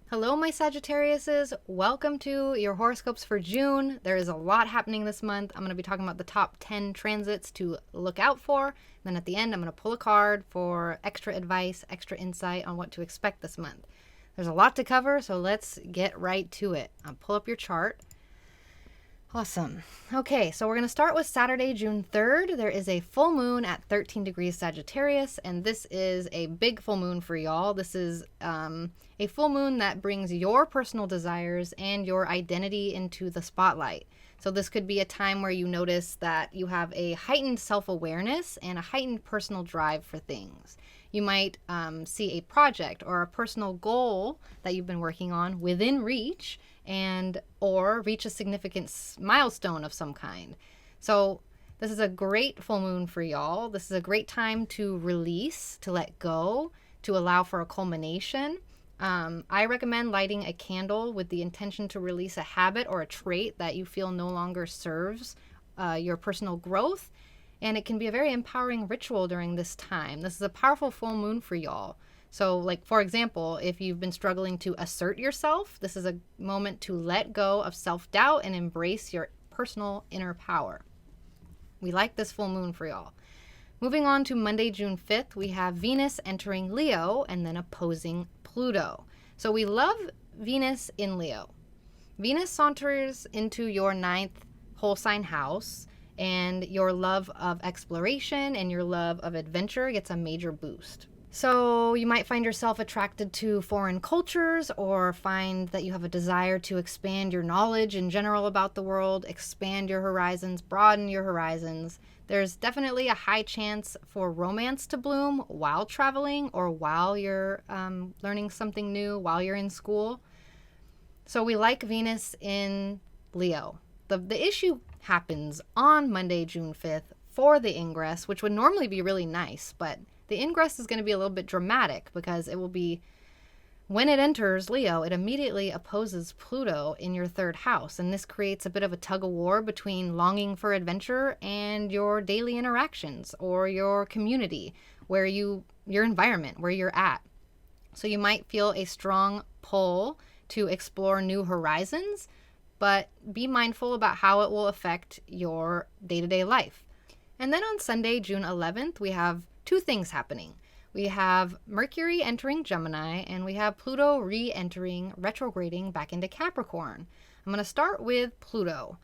Hello, my Sagittariuses. Welcome to your horoscopes for June. There is a lot happening this month. I'm going to be talking about the top 10 transits to look out for. And then at the end, I'm going to pull a card for extra advice, extra insight on what to expect this month. There's a lot to cover, so let's get right to it. I'll pull up your chart. Awesome. Okay, so we're going to start with Saturday, June 3rd. There is a full moon at 13 degrees Sagittarius, and this is a big full moon for y'all. This is a full moon that brings your personal desires and your identity into the spotlight. So this could be a time where you notice that you have a heightened self-awareness and a heightened personal drive for things. You might see a project or a personal goal that you've been working on within reach, or reach a significant milestone of some kind. So this is a great full moon for y'all. This is a great time to release, to let go, to allow for a culmination. I recommend lighting a candle with the intention to release a habit or a trait that you feel no longer serves your personal growth. And it can be a very empowering ritual during this time. This is a powerful full moon for y'all. So, like, for example, if you've been struggling to assert yourself, this is a moment to let go of self-doubt and embrace your personal inner power. We like this full moon for y'all. Moving on to Monday, June 5th, we have Venus entering Leo and then opposing Pluto. So we love Venus in Leo. Venus saunters into your 9th whole sign house, and your love of exploration and your love of adventure gets a major boost. So you might find yourself attracted to foreign cultures, or find that you have a desire to expand your knowledge in general about the world, expand your horizons, broaden your horizons. There's definitely a high chance for romance to bloom while traveling or while you're learning something new, while you're in school. So we like Venus in Leo. The issue happens on Monday, June 5th for the ingress, which would normally be really nice, but the ingress is going to be a little bit dramatic because it will be, when it enters Leo, it immediately opposes Pluto in your 3rd house. And this creates a bit of a tug of war between longing for adventure and your daily interactions or your community, your environment, where you're at. So you might feel a strong pull to explore new horizons, but be mindful about how it will affect your day-to-day life. And then on Sunday, June 11th, we have two things happening. We have Mercury entering Gemini, and we have Pluto re-entering, retrograding back into Capricorn. I'm going to start with Pluto.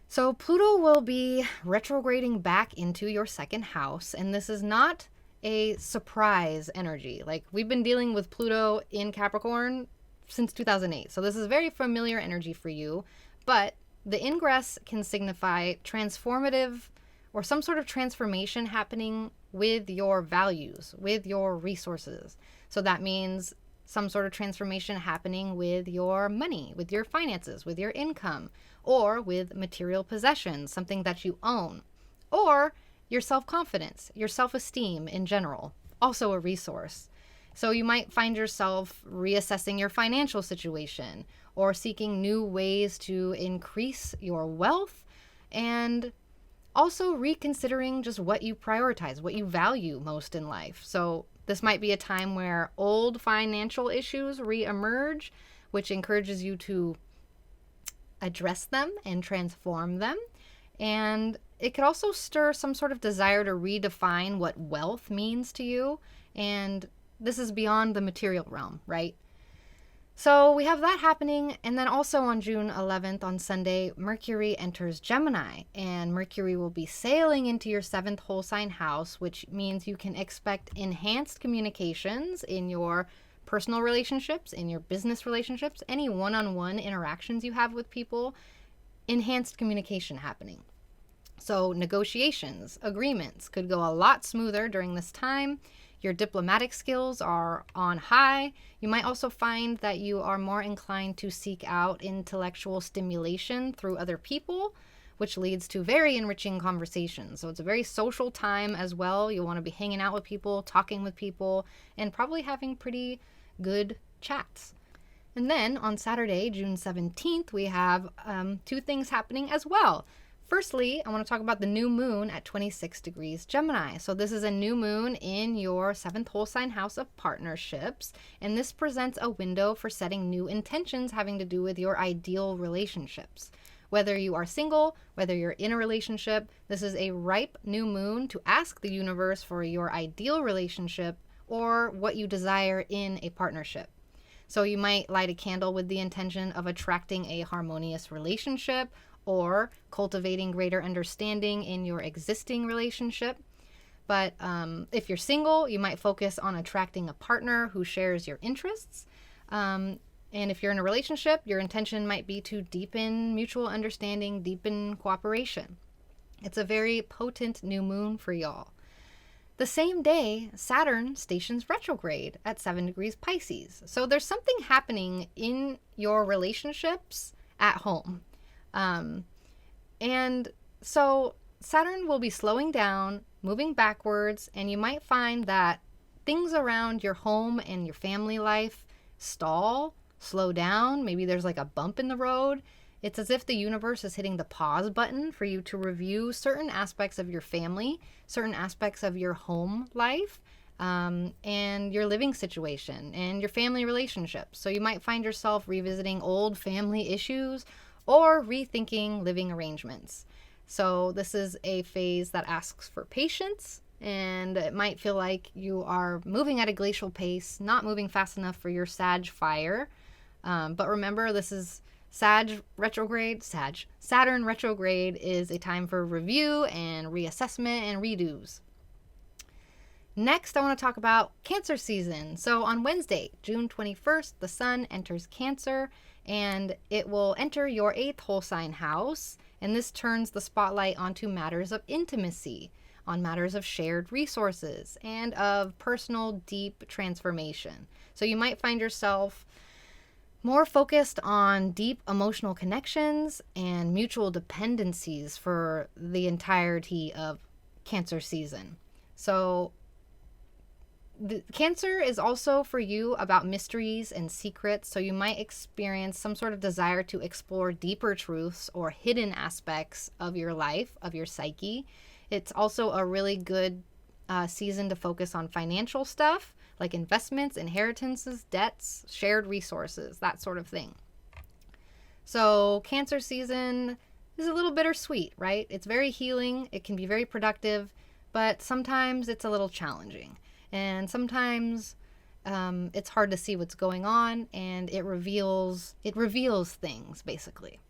So Pluto will be retrograding back into your 2nd house, and this is not a surprise energy. Like, we've been dealing with Pluto in Capricorn since 2008, so this is very familiar energy for you, but the ingress can signify transformative or some sort of transformation happening with your values, with your resources. So that means some sort of transformation happening with your money, with your finances, with your income, or with material possessions, something that you own, or your self-confidence, your self-esteem in general, also a resource. So you might find yourself reassessing your financial situation or seeking new ways to increase your wealth, and also reconsidering just what you prioritize, what you value most in life. So this might be a time where old financial issues re-emerge, which encourages you to address them and transform them. And it could also stir some sort of desire to redefine what wealth means to you. And this is beyond the material realm, right? So we have that happening. And then also on June 11th, on Sunday, Mercury enters Gemini, and Mercury will be sailing into your 7th whole sign house, which means you can expect enhanced communications in your personal relationships, in your business relationships, any one-on-one interactions you have with people, enhanced communication happening. So negotiations, agreements could go a lot smoother during this time. Your diplomatic skills are on high. You might also find that you are more inclined to seek out intellectual stimulation through other people, which leads to very enriching conversations. So it's a very social time as well. You'll want to be hanging out with people, talking with people, and probably having pretty good chats. And then on Saturday, June 17th, we have two things happening as well. Firstly, I want to talk about the new moon at 26 degrees Gemini. So this is a new moon in your 7th whole sign house of partnerships, and this presents a window for setting new intentions having to do with your ideal relationships. Whether you are single, whether you're in a relationship, this is a ripe new moon to ask the universe for your ideal relationship or what you desire in a partnership. So you might light a candle with the intention of attracting a harmonious relationship or cultivating greater understanding in your existing relationship. But if you're single, you might focus on attracting a partner who shares your interests. And if you're in a relationship, your intention might be to deepen mutual understanding, deepen cooperation. It's a very potent new moon for y'all. The same day, Saturn stations retrograde at 7 degrees Pisces. So there's something happening in your relationships at home. And so Saturn will be slowing down, moving backwards, and you might find that things around your home and your family life slow down. Maybe there's like a bump in the road. It's as if the universe is hitting the pause button for you to review certain aspects of your family, certain aspects of your home life, and your living situation and your family relationships. So you might find yourself revisiting old family issues or rethinking living arrangements. So this is a phase that asks for patience, and it might feel like you are moving at a glacial pace, not moving fast enough for your Sag fire. But remember, this is Saturn retrograde is a time for review and reassessment and redos. Next, I want to talk about Cancer season. So on Wednesday, June 21st, the sun enters Cancer, and it will enter your 8th whole sign house, and this turns the spotlight onto matters of intimacy, on matters of shared resources, and of personal deep transformation. So you might find yourself more focused on deep emotional connections and mutual dependencies for the entirety of Cancer season. So Cancer is also for you about mysteries and secrets, so you might experience some sort of desire to explore deeper truths or hidden aspects of your life, of your psyche. It's also a really good season to focus on financial stuff like investments, inheritances, debts, shared resources, that sort of thing. So Cancer season is a little bittersweet, right? It's very healing, it can be very productive, but sometimes it's a little challenging. And sometimes it's hard to see what's going on, and it reveals things, basically.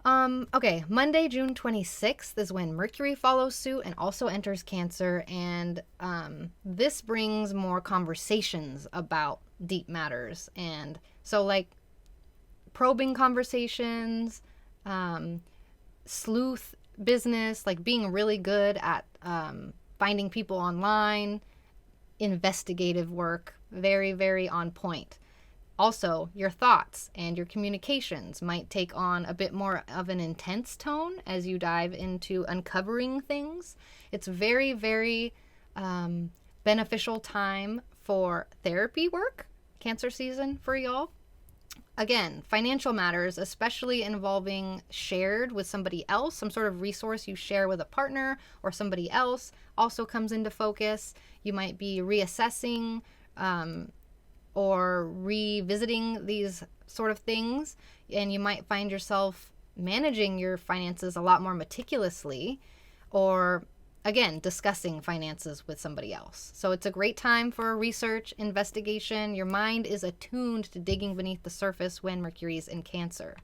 Okay, Monday, June 26th is when Mercury follows suit and also enters Cancer, and this brings more conversations about deep matters. And so, like, probing conversations, sleuth business, like being really good at finding people online, investigative work, very, very on point. Also, your thoughts and your communications might take on a bit more of an intense tone as you dive into uncovering things. It's very, very beneficial time for therapy work, Cancer season for y'all. Again, financial matters, especially involving shared with somebody else, some sort of resource you share with a partner or somebody else, also comes into focus. You might be reassessing or revisiting these sort of things, and you might find yourself managing your finances a lot more meticulously, or again, discussing finances with somebody else. So it's a great time for research, investigation. Your mind is attuned to digging beneath the surface when Mercury's in Cancer.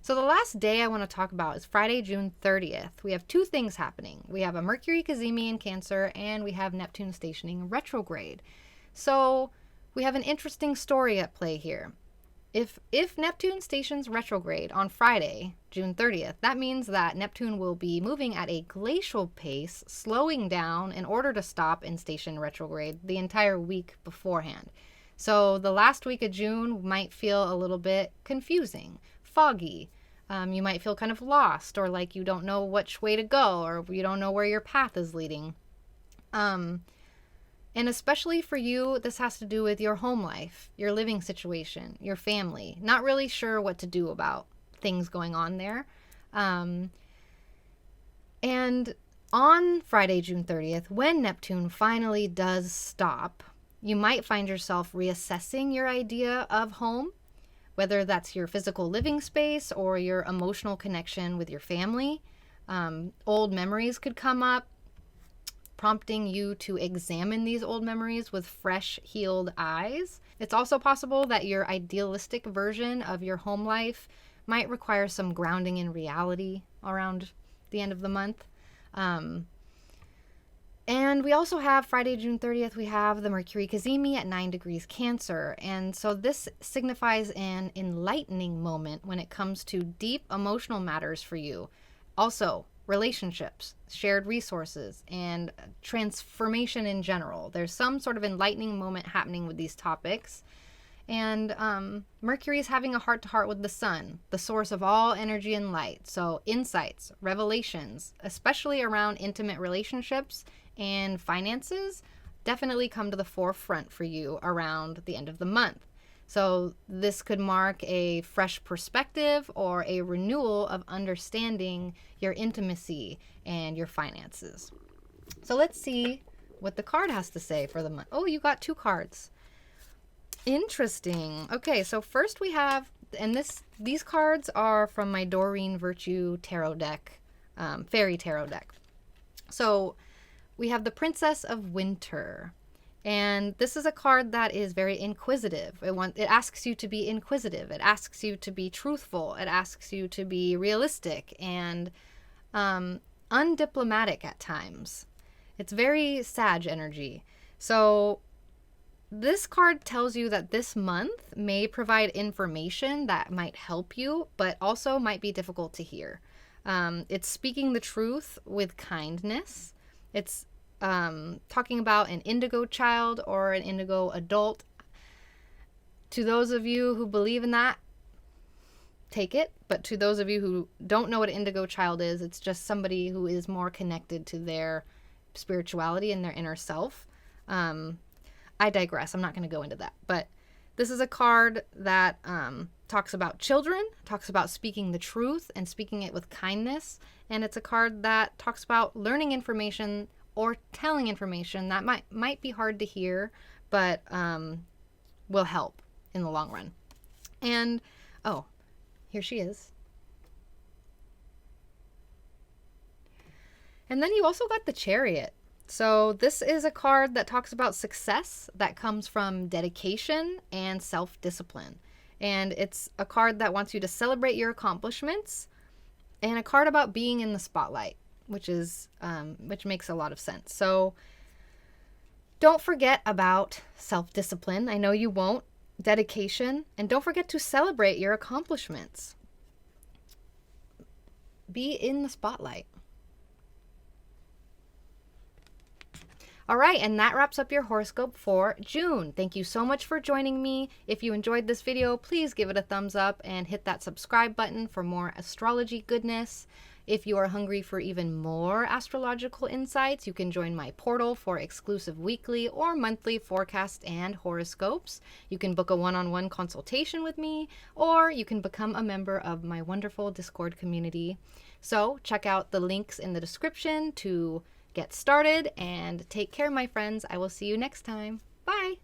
So the last day I want to talk about is Friday, June 30th. We have two things happening. We have a Mercury cazimi in Cancer, and we have Neptune stationing retrograde. So we have an interesting story at play here. If Neptune stations retrograde on Friday, June 30th, that means that Neptune will be moving at a glacial pace, slowing down in order to stop and station retrograde the entire week beforehand. So the last week of June might feel a little bit confusing, foggy. You might feel kind of lost, or like you don't know which way to go, or you don't know where your path is leading. And especially for you, this has to do with your home life, your living situation, your family. Not really sure what to do about things going on there. And on Friday, June 30th, when Neptune finally does stop, you might find yourself reassessing your idea of home, whether that's your physical living space or your emotional connection with your family. Old memories could come up, prompting you to examine these old memories with fresh, healed eyes. It's also possible that your idealistic version of your home life might require some grounding in reality around the end of the month. And we also have Friday, June 30th, we have the Mercury Cazimi at 9 degrees Cancer. And so this signifies an enlightening moment when it comes to deep emotional matters for you. Also, relationships, shared resources, and transformation in general. There's some sort of enlightening moment happening with these topics. And Mercury is having a heart-to-heart with the sun, the source of all energy and light. So insights, revelations, especially around intimate relationships and finances, definitely come to the forefront for you around the end of the month. So this could mark a fresh perspective or a renewal of understanding your intimacy and your finances. So let's see what the card has to say for the month. Oh, you got 2 cards. Interesting. Okay, so first we have, and these cards are from my Doreen Virtue tarot deck, fairy tarot deck. So we have the Princess of Winter. And this is a card that is very inquisitive. It asks you to be inquisitive. It asks you to be truthful. It asks you to be realistic and undiplomatic at times. It's very Sag energy. So this card tells you that this month may provide information that might help you, but also might be difficult to hear. It's speaking the truth with kindness. It's talking about an indigo child or an indigo adult. To those of you who believe in that, take it. But to those of you who don't know what an indigo child is, it's just somebody who is more connected to their spirituality and their inner self. I digress. I'm not going to go into that. But this is a card that talks about children, talks about speaking the truth and speaking it with kindness. And it's a card that talks about learning information or telling information that might be hard to hear, but will help in the long run. And, oh, here she is. And then you also got the Chariot. So this is a card that talks about success that comes from dedication and self-discipline. And it's a card that wants you to celebrate your accomplishments, and a card about being in the spotlight, which makes a lot of sense. So don't forget about self-discipline. I know you won't. Dedication. And don't forget to celebrate your accomplishments. Be in the spotlight. All right, and that wraps up your horoscope for June. Thank you so much for joining me. If you enjoyed this video, please give it a thumbs up and hit that subscribe button for more astrology goodness. If you are hungry for even more astrological insights, you can join my portal for exclusive weekly or monthly forecast and horoscopes. You can book a one-on-one consultation with me, or you can become a member of my wonderful Discord community. So check out the links in the description to get started, and take care, my friends. I will see you next time. Bye!